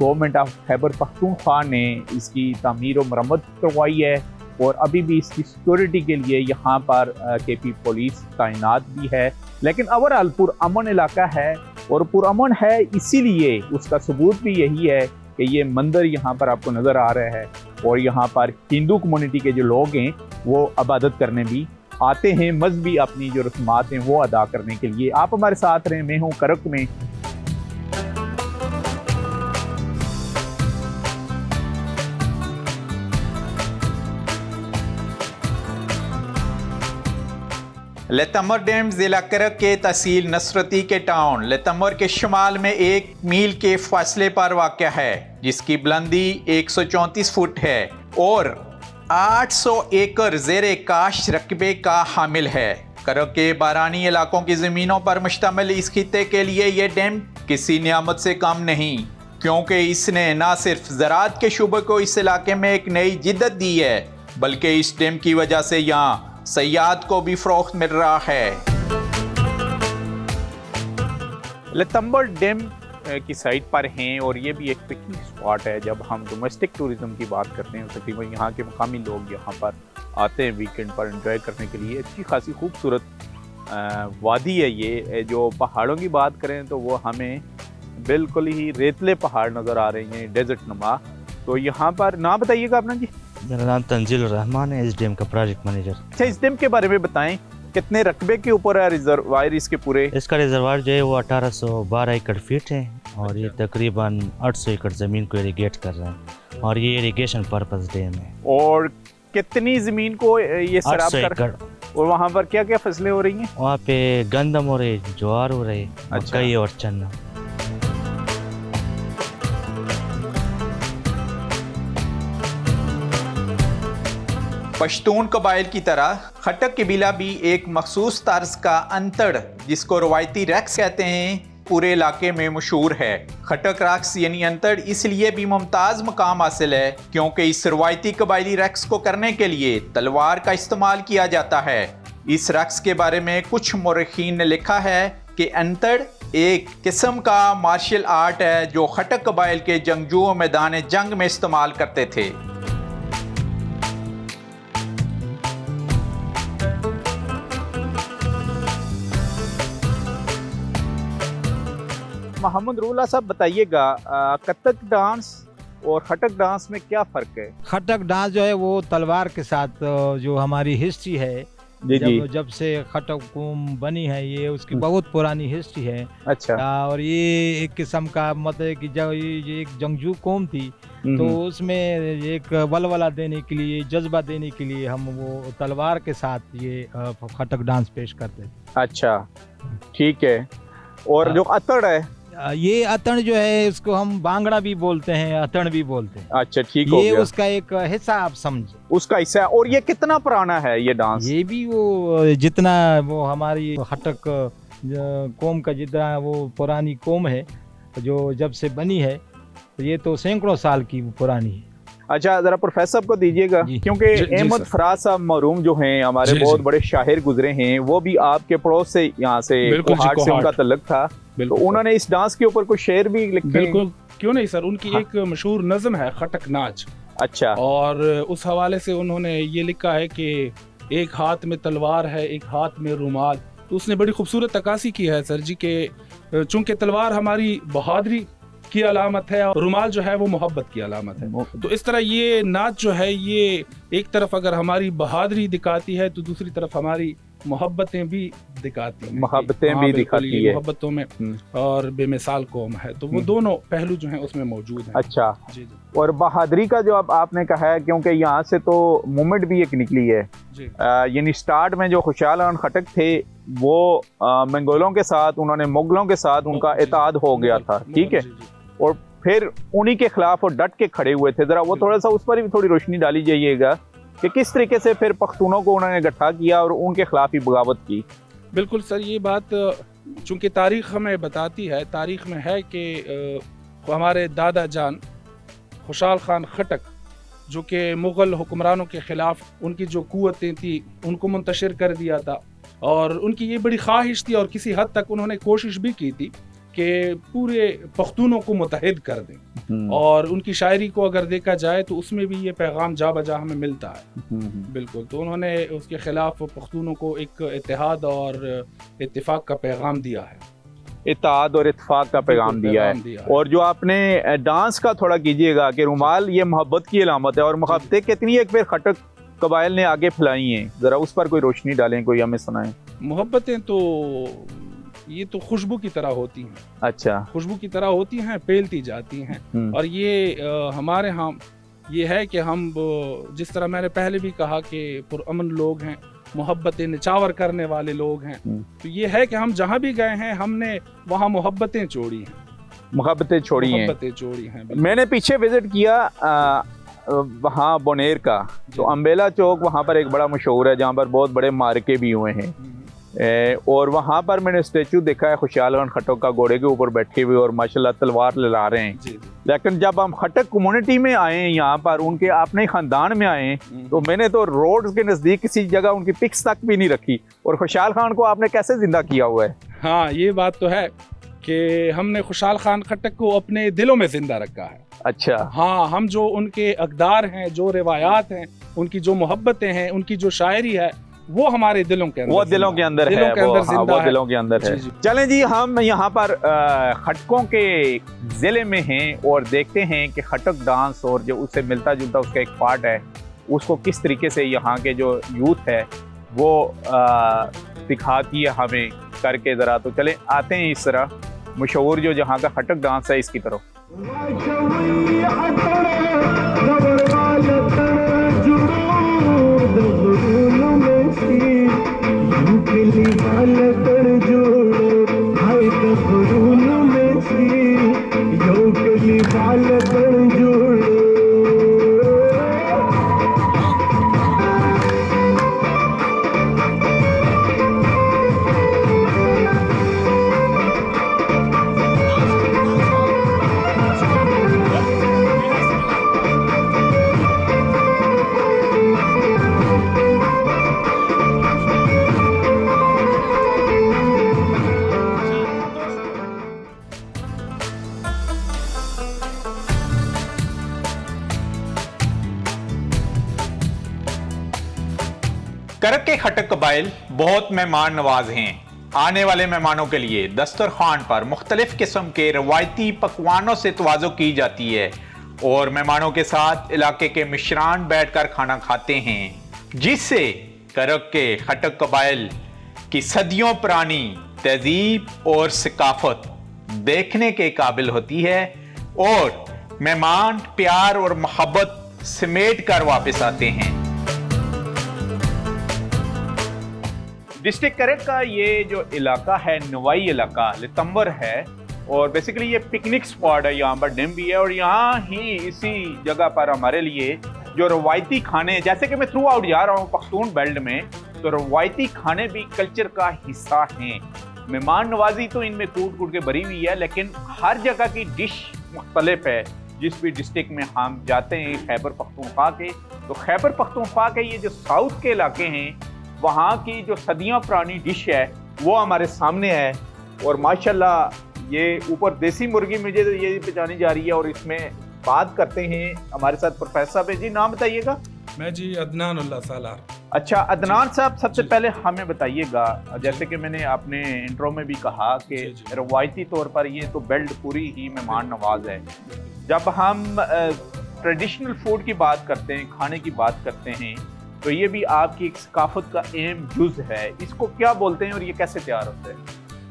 गवर्नमेंट ऑफ खैबर पख्तूनख्वा ने इसकी तामीर और मरम्मत करवाई है और अभी भी इसकी सिक्योरिटी के लिए यहाँ पर केपी पुलिस तैनात भी है। लेकिन ओवरऑल पुरअमन इलाका है, और पुरअमन है इसीलिए उसका सबूत भी यही है कि ये मंदिर यहाँ पर आपको नज़र आ रहा है और यहाँ पर हिंदू कम्युनिटी के जो लोग हैं वो इबादत करने भी आते हैं, मजहबी अपनी जो रस्मात हैं वो अदा करने के लिए। आप हमारे साथ रहें, मैं हूँ करक में। लेतमर डैम ज़िला करक के तहसील नसरती के टाउन लेतमर के शुमाल में 1 मील के फासले पर वाक़या है, जिसकी बुलंदी 134 फुट है और 800 एकड़ ज़ेरे काश रकबे का हामिल है। करक के बारानी इलाकों की ज़मीनों पर मुश्तमिल इस खित्ते के लिए ये डैम किसी नियामत से कम नहीं, क्योंकि इसने न सिर्फ ज़राअत के शुबे को इस इलाके में एक नई जिद्दत दी है, बल्कि इस डैम की वजह से यहाँ सयाहत को भी फ़रोग़्त मिल रहा है। लेतम्बर डैम की साइड पर हैं और ये भी एक पिकनिक स्पॉट है। जब हम डोमेस्टिक टूरिज़्म की बात करते हैं, तकरीबन यहाँ के मकामी लोग यहाँ पर आते हैं वीकेंड पर एंजॉय करने के लिए। अच्छी खासी खूबसूरत वादी है ये। जो पहाड़ों की बात करें तो वो हमें बिल्कुल ही रेतले पहाड़ नज़र आ रहे हैं, डेजर्ट नुमा। तो यहाँ पर नाम बताइएगा अपना जी। मेरा नाम तंजील रहमान है, इस डैम का प्रोजेक्ट मैनेजर। अच्छा, इस डैम के बारे में बताएं, कितने रकबे के ऊपर है रिजर्वायर इसके पूरे? इसका रिजर्वायर जो है वो 1812 एकड़ फीट है और ये तकरीबन 800 एकड़ ज़मीन को इरिगेट कर रहा है और ये इरिगेशन पर्पस डैम है। और कितनी ज़मीन को ये सराब कर, और वहाँ पर क्या क्या फसलें हो रही हैं? वहाँ पे गंदम हो रही, ज्वार हो रही, मकई और चना। पश्तून कबाइल की तरह खटक कबीला भी एक मखसूस तर्ज का अंतड़, जिसको रवायती रक्स कहते हैं, पूरे इलाके में मशहूर है। खटक रक्स यानी अंतड़ इसलिए भी मुमताज़ मकाम हासिल है क्योंकि इस रवायती कबायली रक्स को करने के लिए तलवार का इस्तेमाल किया जाता है। इस रक्स के बारे में कुछ मुर्रिखीन ने लिखा है कि अंतड़ एक किस्म का मार्शल आर्ट है जो खटक कबाइल के जंगजुओं मैदान जंग में इस्तेमाल करते थे। मोहम्मद रूला साहब बताइएगा, कथक डांस और खटक डांस में क्या फ़र्क है? खटक डांस जो है वो तलवार के साथ जो हमारी हिस्ट्री है, जब से खटक कौम बनी है, ये उसकी बहुत पुरानी हिस्ट्री है। अच्छा। और ये एक किस्म का मतलब कि जब ये एक जंगजू कौम थी तो उसमें एक वलवला देने के लिए, जज्बा देने के लिए हम वो तलवार के साथ ये खटक डांस पेश करते थे। अच्छा, ठीक है। और जो अतड़ है, ये अतण जो है इसको हम बांगड़ा भी बोलते हैं, अतण भी बोलते हैं। अच्छा, ठीक हो गया। ये उसका एक हिस्सा आप समझे, उसका हिस्सा है। और ये कितना पुराना है ये डांस? ये भी वो जितना वो हमारी खटक कौम का जितना वो पुरानी कौम है जो जब से बनी है, ये तो सैकड़ों साल की पुरानी है। अच्छा, जरा प्रोफेसर को दीजिएगा, क्योंकि अहमद फराज साहब मरूम जो हैं हमारे बहुत बड़े शाहिर गुजरे हैं, वो भी आपके पड़ोस से यहाँ से कोहाट से उनका तल्लुक था, तो उन्होंने इस डांस के ऊपर कुछ शेर भी लिखे। बिल्कुल, क्यों नहीं सर। उनकी एक मशहूर नज़म है खटक नाच। अच्छा। और उस हवाले से उन्होंने ये लिखा है कि एक हाथ में तलवार है, एक हाथ में रुमाल। तो उसने बड़ी खूबसूरत तकासी की है सर जी के चूंकि तलवार हमारी बहादुरी की अलामत है और रुमाल जो है वो मोहब्बत की अलामत है। तो इस तरह ये नाच जो है ये एक तरफ अगर हमारी बहादुरी दिखाती है तो दूसरी तरफ हमारी मोहब्बतें भी दिखाती हैं, मोहब्बतें भी दिखाती है, मोहब्बतों में और बेमिसाल कौम है। तो वो दोनों पहलू जो हैं उसमें मौजूद हैं। अच्छा जी। और बहादुरी का जो अब आपने कहा है, क्योंकि यहाँ से तो मूवमेंट भी एक निकली है, यानी स्टार्ट में जो खुशहाल खान खटक थे वो मंगोलों के साथ, उन्होंने मुगलों के साथ उनका इत्तेहाद हो गया था, ठीक है। और फिर उन्हीं के खिलाफ वो डट के खड़े हुए थे। ज़रा वो थोड़ा सा उस पर भी थोड़ी रोशनी डाली जाइएगा कि किस तरीके से फिर पख्तूनों को उन्होंने इकट्ठा किया और उनके खिलाफ ही बगावत की। बिल्कुल सर, ये बात चूँकि तारीख़ हमें बताती है, तारीख़ में है कि हमारे दादा जान खुशाल खान खटक जो कि मुग़ल हुक्मरानों के ख़िलाफ़ उनकी जो क़ुव्वतें थी उनको मुंतशिर कर दिया था, और उनकी ये बड़ी ख्वाहिश थी और किसी हद तक उन्होंने कोशिश भी की थी कि पूरे पख्तूनों को मुत्तहिद कर दें। और उनकी शायरी को अगर देखा जाए तो उसमें भी ये पैगाम जा बजा हमें मिलता है। बिल्कुल, तो उन्होंने उसके ख़िलाफ़ पख्तूनों को एक इत्तेहाद और इत्तेफाक का पैगाम दिया है। इत्तेहाद और इत्तेफाक का पैगाम दिया है। और जो आपने डांस का थोड़ा कीजिएगा कि रुमाल ये मोहब्बत की अलामत है, और मोहब्बतें कितनी एक फिर खटक कबाइल ने आगे फैलाई हैं, ज़रा उस पर कोई रोशनी डालें, कोई हमें सुनाएं। मोहब्बतें तो ये तो खुशबू की तरह होती हैं। अच्छा, खुशबू की तरह होती हैं, फैलती जाती हैं। और ये हमारे यहाँ ये है कि हम जिस तरह मैंने पहले भी कहा कि पुरअमन लोग हैं, मोहब्बतें निचावर करने वाले लोग हैं, तो ये है कि हम जहाँ भी गए हैं हमने वहाँ मोहब्बतें जोड़ी हैं। मोहब्बतें छोड़ी हैं। मैंने पीछे विजिट किया वहाँ बोनेर का, तो अम्बेला चौक वहाँ पर एक बड़ा मशहूर है जहाँ पर बहुत बड़े मार्के भी हुए हैं। और वहाँ पर मैंने स्टेचू देखा है खुशहाल खान खटक का, घोड़े के ऊपर बैठे हुए और माशाल्लाह तलवार लहरा रहे हैं। लेकिन जब हम खटक कम्युनिटी में आए, यहाँ पर उनके अपने ख़ानदान में आए, तो मैंने तो रोड के नज़दीक किसी जगह उनकी पिक्स तक भी नहीं रखी। और खुशहाल खान को आपने कैसे जिंदा किया हुआ है? हाँ, ये बात तो है कि हमने खुशहाल खान खटक को अपने दिलों में जिंदा रखा है। अच्छा, हाँ, हम जो उनके अक़दार हैं, जो रिवायात हैं, उनकी जो मोहब्बतें हैं, उनकी जो शायरी है, वो हमारे दिलों के अंदर, वो दिलों के अंदर है, वो दिलों के अंदर है। चलें जी, हम यहाँ पर खटकों के ज़िले में हैं और देखते हैं कि खटक डांस और जो उससे मिलता जुलता उसका एक पार्ट है, उसको किस तरीके से यहाँ के जो यूथ है वो दिखाती है हमें करके। ज़रा तो चलें आते हैं इस तरह मशहूर जो जहाँ का खटक डांस है इसकी तरफ। करक के खटक कबाइल बहुत मेहमान नवाज हैं। आने वाले मेहमानों के लिए दस्तरखान पर मुख्तलिफ किस्म के रवायती पकवानों से तवाज़ो की जाती है और मेहमानों के साथ इलाके के मिश्रान बैठकर खाना खाते हैं, जिससे करक के खटक कबाइल की सदियों पुरानी तहजीब और सकाफत देखने के काबिल होती है और मेहमान प्यार और मोहब्बत समेट कर वापस आते हैं। डिस्ट्रिक्ट करक का ये जो इलाका है, नवाई इलाका लितंबर है, और बेसिकली ये पिकनिक स्पॉट है। यहाँ पर डैम भी है और यहाँ ही इसी जगह पर हमारे लिए जो रवायती खाने, जैसे कि मैं थ्रू आउट जा रहा हूँ पख्तून बेल्ट में, तो रवायती खाने भी कल्चर का हिस्सा हैं। मेहमान नवाजी तो इनमें कूट कूट के भरी हुई है, लेकिन हर जगह की डिश मुख्तलिफ है। जिस भी डिस्ट्रिक्ट में हम जाते हैं खैबर पख्तूनख्वा के, तो खैबर पख्तूनख्वा के ये जो साउथ के इलाके हैं, वहाँ की जो सदियों पुरानी डिश है वो हमारे सामने है। और माशाल्लाह ये ऊपर देसी मुर्गी मुझे तो ये पहचानी जा रही है। और इसमें बात करते हैं हमारे साथ प्रोफेसर साहब है। जी, नाम बताइएगा। मैं जी अदनान उल्लाह सालार। अच्छा अदनान साहब, सबसे पहले हमें बताइएगा, जैसे कि मैंने अपने इंट्रो में भी कहा कि रवायती तौर पर ये तो बेल्ट पूरी ही मेहमान नवाज है। जब हम ट्रेडिशनल फूड की बात करते हैं, खाने की बात करते हैं, तो ये भी आपकी एक सकाफत का अहम जुज़ है। इसको क्या बोलते हैं और ये कैसे तैयार होते हैं?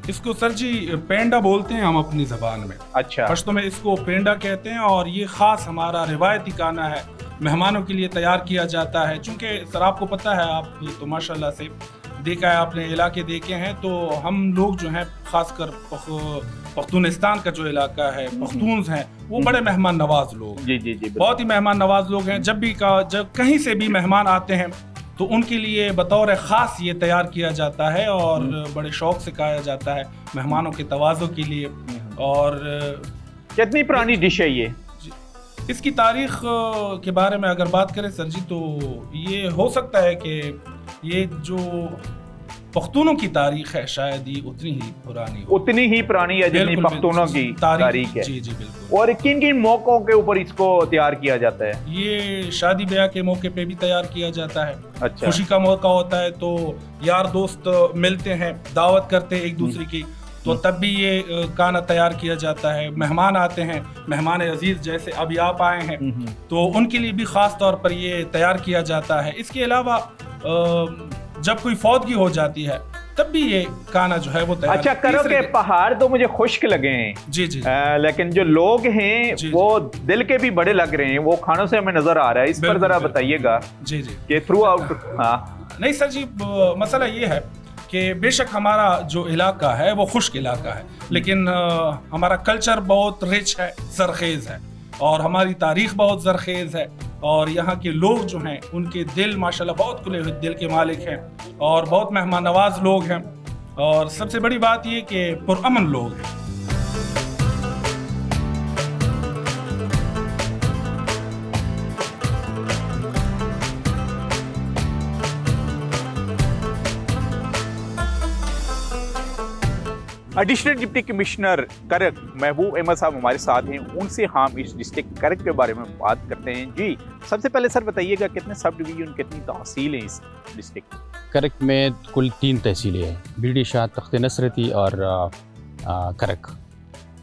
इसको सर जी पेंडा बोलते हैं हम अपनी ज़बान में। अच्छा, पश्तो में इसको पेंडा कहते हैं और ये ख़ास हमारा रिवायती खाना है, मेहमानों के लिए तैयार किया जाता है। चूँकि सर आपको पता है, आप तो माशाल्लाह से देखा है, आपने इलाके देखे हैं, तो हम लोग जो हैं ख़ासकर पख्तूनिस्तान का जो इलाका है, पख्तून्स हैं, वो बड़े मेहमान नवाज लोग, जी जी जी, बहुत ही मेहमान नवाज लोग हैं। जब कहीं से भी मेहमान आते हैं तो उनके लिए बतौर ख़ास ये तैयार किया जाता है और बड़े शौक से खाया जाता है मेहमानों के तवाज़ो के लिए। और कितनी पुरानी डिश है ये? इसकी तारीख के बारे में अगर बात करें सर जी, तो ये हो सकता है कि ये जो पख्तूनों की तारीख है शायद ही उतनी ही पुरानी है जितनी पख्तूनों की तारीख है। जी जी बिल्कुल। और किन किन मौकों के ऊपर इसको तैयार किया जाता है? ये शादी ब्याह के मौके पे भी तैयार किया जाता है। अच्छा। खुशी का मौका होता है तो यार दोस्त मिलते हैं, दावत करते हैं एक दूसरे की, तो तब भी ये खाना तैयार किया जाता है। मेहमान आते हैं, मेहमान अजीज जैसे अभी आप आए हैं, तो उनके लिए भी ख़ास तौर पर ये तैयार किया जाता है। इसके अलावा जब कोई फौतगी हो जाती है तब भी ये खाना जो है वो तैयार। अच्छा, करो के पहाड़ तो मुझे खुश्क लगे हैं। जी जी। लेकिन जो लोग हैं वो दिल के भी बड़े लग रहे हैं, वो खानों से हमें नजर आ रहा है। इस पर जरा बताइएगा। जी जी। कि थ्रू आउट। हाँ नहीं सर जी, मसला ये है कि बेशक हमारा जो इलाका है वो खुश्क इलाका है, लेकिन हमारा कल्चर बहुत रिच है, सरखेज़ है, और हमारी तारीख बहुत ज़रखेज़ है। और यहाँ के लोग जो हैं उनके दिल माशाल्लाह बहुत खुले हुए दिल के मालिक हैं और बहुत मेहमान नवाज लोग हैं। और सबसे बड़ी बात ये कि पुरअमन लोग हैं। एडिशनल डिप्टी कमिश्नर करक महबूब अहमद साहब हमारे साथ हैं, उनसे हम इस डिस्ट्रिक्ट करक के बारे में बात करते हैं। जी, सबसे पहले सर बताइएगा कितने सब डिवीजन, कितनी तहसील हैं इस डिस्ट्रिक्ट? करक में कुल 3 तहसीलें हैं, बीडी शाह, तख्त नसरती और करक।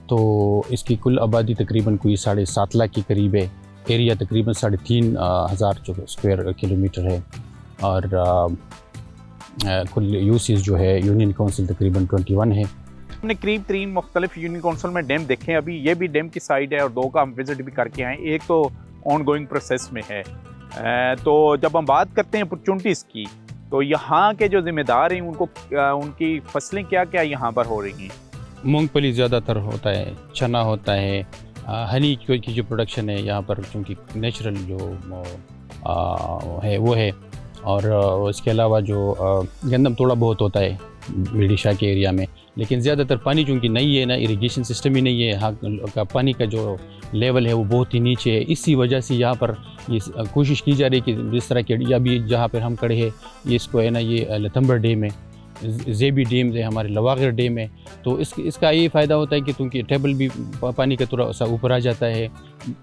तो इसकी कुल आबादी तकरीबन कोई 7.5 लाख के करीब है। एरिया तकरीबन 3,500 स्क्वायर किलोमीटर है। और कुल यूसीज जो है यूनियन काउंसिल तकरीबन 21 है। हमने करीब 3 मुख्तलिफ यूनियन काउंसिल में डैम देखे हैं। अभी ये भी डैम की साइड है और 2 का हम विजिट भी करके आए। एक तो ऑन गोइंग प्रोसेस में है। तो जब हम बात करते हैं अपॉर्चुनिटीज़ की, तो यहाँ के जो जिम्मेदार हैं उनको उनकी फसलें क्या क्या यहाँ पर हो रही हैं? मूंगफली ज़्यादातर होता है, चना होता है, हनी की जो प्रोडक्शन है यहाँ पर चूँकि नेचुरल जो है वो है। और इसके अलावा जो गंदम थोड़ा बहुत होता है विदिशा के एरिया में, लेकिन ज़्यादातर पानी चूँकि नहीं है ना, इरिगेशन सिस्टम ही नहीं है, यहाँ का पानी का जो लेवल है वो बहुत ही नीचे है। इसी वजह से यहाँ पर ये कोशिश की जा रही है कि जिस तरह के या भी जहाँ पर हम खड़े हैं ये इसको है ना, ये लतम्बर डैम है, ज़ेबी डैम है, हमारे लवागर डैम है। तो इसका ये फ़ायदा होता है कि क्योंकि टेबल भी पानी का थोड़ा सा ऊपर आ जाता है।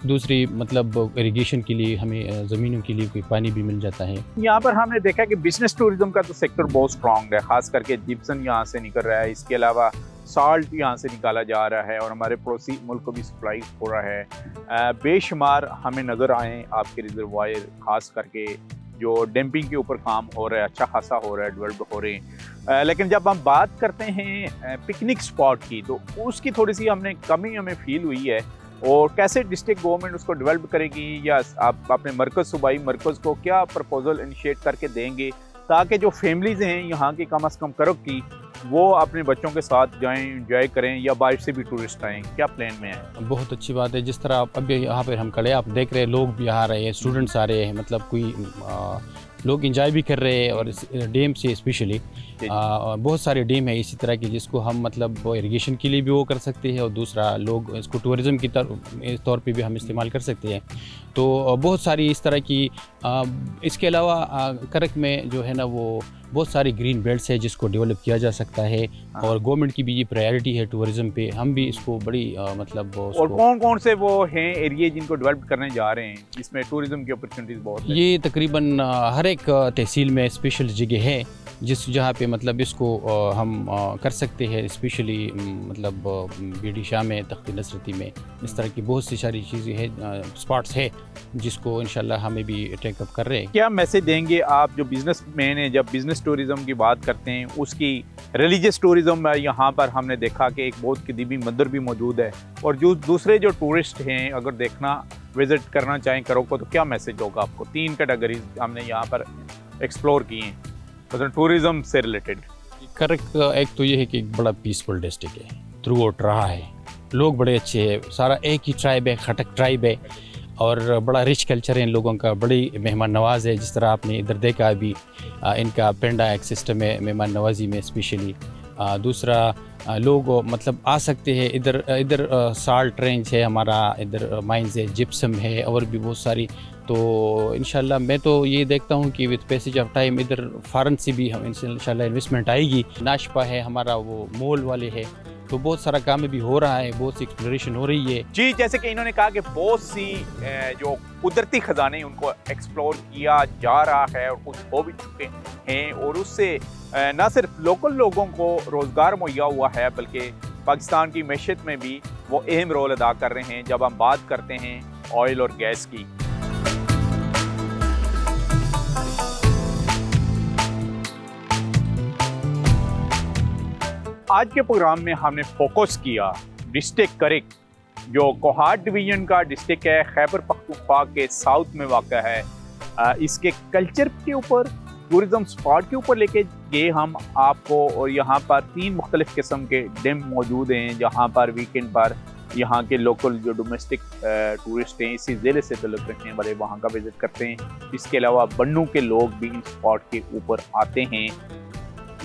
दूसरी मतलब इरिगेशन के लिए हमें ज़मीनों के लिए कोई पानी भी मिल जाता है। यहाँ पर हमने देखा कि बिजनेस टूरिज्म का तो सेक्टर बहुत स्ट्रॉन्ग है, ख़ास करके जिप्सन यहाँ से निकल रहा है। इसके अलावा साल्ट यहाँ से निकाला जा रहा है और हमारे पड़ोसी मुल्क को भी सप्लाई हो रहा है। बेशुमार हमें नज़र आए आपके रिजर्वायर, ख़ास करके जो डैम्पिंग के ऊपर काम हो रहा है, अच्छा खासा हो रहा है, डेवलप हो रहे हैं। लेकिन जब हम बात करते हैं पिकनिक स्पॉट की, तो उसकी थोड़ी सी कमी हमें फील हुई है। और कैसे डिस्ट्रिक्ट गवर्नमेंट उसको डेवलप करेगी, या आप अपने मरकज़, सूबाई मरकज़ को क्या प्रपोजल इनिशिएट करके देंगे ताकि जो फैमिलीज़ हैं यहाँ की कम अज़ कम करक की, वो अपने बच्चों के साथ जाएं, एंजॉय करें, या बाहर से भी टूरिस्ट आएँ? क्या प्लान में है? बहुत अच्छी बात है। जिस तरह आप अभी यहाँ पर हम खड़े, आप देख रहे हैं लोग भी आ रहे हैं, स्टूडेंट्स आ रहे हैं, मतलब कोई लोग इंजॉय भी कर रहे हैं। और इस डैम से स्पेशली बहुत सारे डैम है इसी तरह की जिसको हम मतलब इरिगेशन के लिए भी वो कर सकते हैं, और दूसरा लोग इसको टूरिज़म की तौर पे भी हम इस्तेमाल कर सकते हैं। तो बहुत सारी इस तरह की इसके अलावा करक में जो है ना वो बहुत सारी ग्रीन बेल्ट्स है जिसको डेवलप किया जा सकता है। और गवर्नमेंट की भी ये प्रायोरिटी है टूरिज़म पे, हम भी इसको बड़ी मतलब और कौन कौन से वो हैं एरिया जिनको डेवलप करने जा रहे हैं जिसमें टूरिज़म की अपॉर्चुनिटीज़ बहुत है? ये तकरीबन हर एक तहसील में स्पेशल जगह है जहाँ पे मतलब इसको हम कर सकते हैं। स्पेशली मतलब बीडी शाह में, तख्त नसरती में इस तरह की बहुत सी सारी चीज़ें हैं, स्पॉट्स है जिसको इंशाल्लाह हमें भी टेकअप कर रहे हैं। क्या मैसेज देंगे आप जो बिजनेस मैन है, जब बिजनेस टूरिज़म की बात करते हैं, उसकी रिलीजियस टूरिज़म में यहाँ पर हमने देखा कि एक बहुत कदीमी मंदिर भी मौजूद है, और जो दूसरे जो टूरिस्ट हैं अगर देखना विज़िट करना चाहें करो को, तो क्या मैसेज होगा आपको? 3 कैटेगरीज हमने यहाँ पर एक्सप्लोर की हैं मतलब टूरिज़म से रिलेटेड। करक एक तो ये है कि एक बड़ा पीसफुल डिस्ट्रिक्ट है, थ्रू आउट रहा है, लोग बड़े अच्छे हैं, सारा एक ही ट्राइब है, खटक ट्राइब है और बड़ा रिच कल्चर है इन लोगों का, बड़ी मेहमान नवाज है। जिस तरह आपने इधर देखा अभी इनका पेंडा एक सिस्टम है मेहमान नवाजी में स्पेशली। दूसरा लोग मतलब आ सकते हैं इधर साल्ट रेंज है हमारा, इधर माइंस है, जिप्सम है और भी बहुत सारी। तो इंशाल्लाह मैं तो ये देखता हूँ कि विद पैसेज ऑफ टाइम इधर फ़ॉरेन से भी हम इंशाल्लाह इन्वेस्टमेंट आएगी। नाशपा है हमारा, वो मोल वाले है, तो बहुत सारा काम भी हो रहा है, बहुत सी एक्सप्लोरेशन हो रही है। जी, जैसे कि इन्होंने कहा कि बहुत सी जो कुदरती खजाने उनको एक्सप्लोर किया जा रहा है और कुछ हो भी चुके हैं और उससे न सिर्फ लोकल लोगों को रोज़गार मुहैया हुआ है बल्कि पाकिस्तान की मैशत में भी वो अहम रोल अदा कर रहे हैं जब हम बात करते हैं ऑयल और गैस की। आज के प्रोग्राम में हमने फोकस किया डिस्ट्रिक्ट करिक, जो कोहाट डिवीजन का डिस्ट्रिक्ट है, खैबर पख्तूनख्वा के साउथ में वाक़ा है। इसके कल्चर के ऊपर, टूरिज़म स्पॉट के ऊपर लेके गए हम आपको, और यहाँ पर 3 मुख्तलिफ़ किस्म के डैम मौजूद हैं जहाँ पर वीकेंड पर यहाँ के लोकल जो डोमेस्टिक टूरिस्ट हैं इसी ज़िले से तल्लुक़ रखने वाले वहाँ का विज़िट करते हैं। इसके अलावा बन्नू के लोग भी इन स्पॉट के ऊपर आते हैं।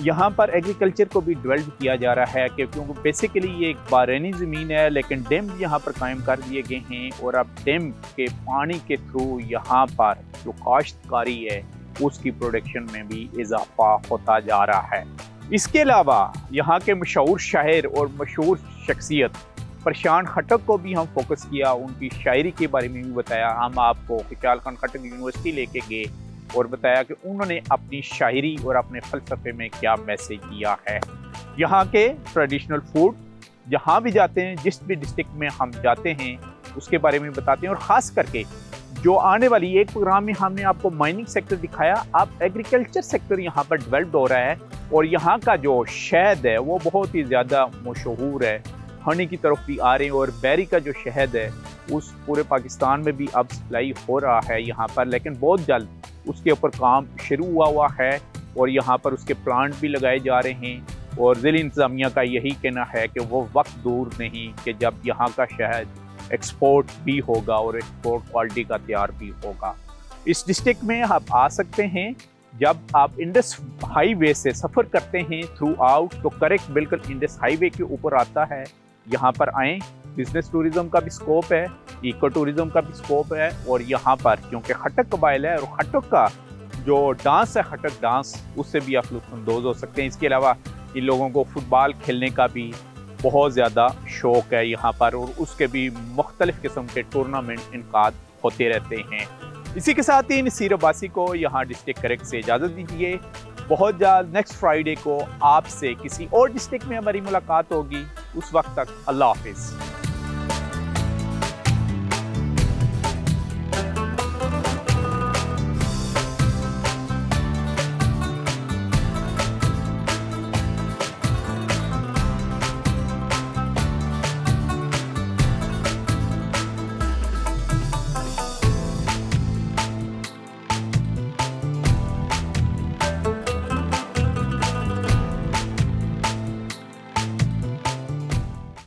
यहाँ पर एग्रीकल्चर को भी डेवलप किया जा रहा है क्योंकि बेसिकली ये एक बारहनी ज़मीन है, लेकिन डैम यहाँ पर कायम कर दिए गए हैं और अब डैम के पानी के थ्रू यहाँ पर जो काश्तकारी है उसकी प्रोडक्शन में भी इजाफा होता जा रहा है। इसके अलावा यहाँ के मशहूर शायर और मशहूर शख्सियत प्रशांत खटक को भी हम फोकस किया, उनकी शायरी के बारे में भी बताया। हम आपको खुशाल खान खटक यूनिवर्सिटी लेके गए और बताया कि उन्होंने अपनी शायरी और अपने फ़लसफ़े में क्या मैसेज दिया है। यहाँ के ट्रेडिशनल फूड जहाँ भी जाते हैं, जिस भी डिस्ट्रिक्ट में हम जाते हैं उसके बारे में बताते हैं, और ख़ास करके जो आने वाली एक प्रोग्राम में हमने आपको माइनिंग सेक्टर दिखाया, अब एग्रीकल्चर सेक्टर यहाँ पर डेवलप हो रहा है और यहाँ का जो शहद है वो बहुत ही ज़्यादा मशहूर है, हनी की तरफ भी आ रहे हैं और बेरी का जो शहद है उस पूरे पाकिस्तान में भी अब सप्लाई हो रहा है यहाँ पर, लेकिन बहुत जल्द उसके ऊपर काम शुरू हुआ है और यहाँ पर उसके प्लांट भी लगाए जा रहे हैं। और ज़िला इंतज़ामिया का यही कहना है कि वो वक्त दूर नहीं कि जब यहाँ का शहद एक्सपोर्ट भी होगा और एक्सपोर्ट क्वालिटी का तैयार भी होगा। इस डिस्ट्रिक्ट में आप आ सकते हैं जब आप इंडस हाईवे से सफ़र करते हैं थ्रू आउट, तो करेक्ट बिल्कुल इंडस हाईवे के ऊपर आता है। यहाँ पर आएँ, बिजनेस टूरिज़म का भी स्कोप है, इको टूरिज़म का भी स्कोप है, और यहाँ पर क्योंकि खटक कबाइल है और खटक का जो डांस है खटक डांस, उससे भी आप लुत्फ़अंदोज़ हो सकते हैं। इसके अलावा इन लोगों को फुटबॉल खेलने का भी बहुत ज़्यादा शौक़ है यहाँ पर और उसके भी मुख्तलिफ़ किस्म के टूर्नामेंट इनकाद होते रहते हैं। इसी के साथ ही नसीर अब्बासी को यहाँ डिस्ट्रिक्ट करेक्ट से इजाज़त दीजिए। बहुत जल्द नेक्स्ट फ्राइडे को आपसे किसी और डिस्ट्रिक्ट में हमारी मुलाकात होगी। उस वक्त तक अल्लाह हाफिज़।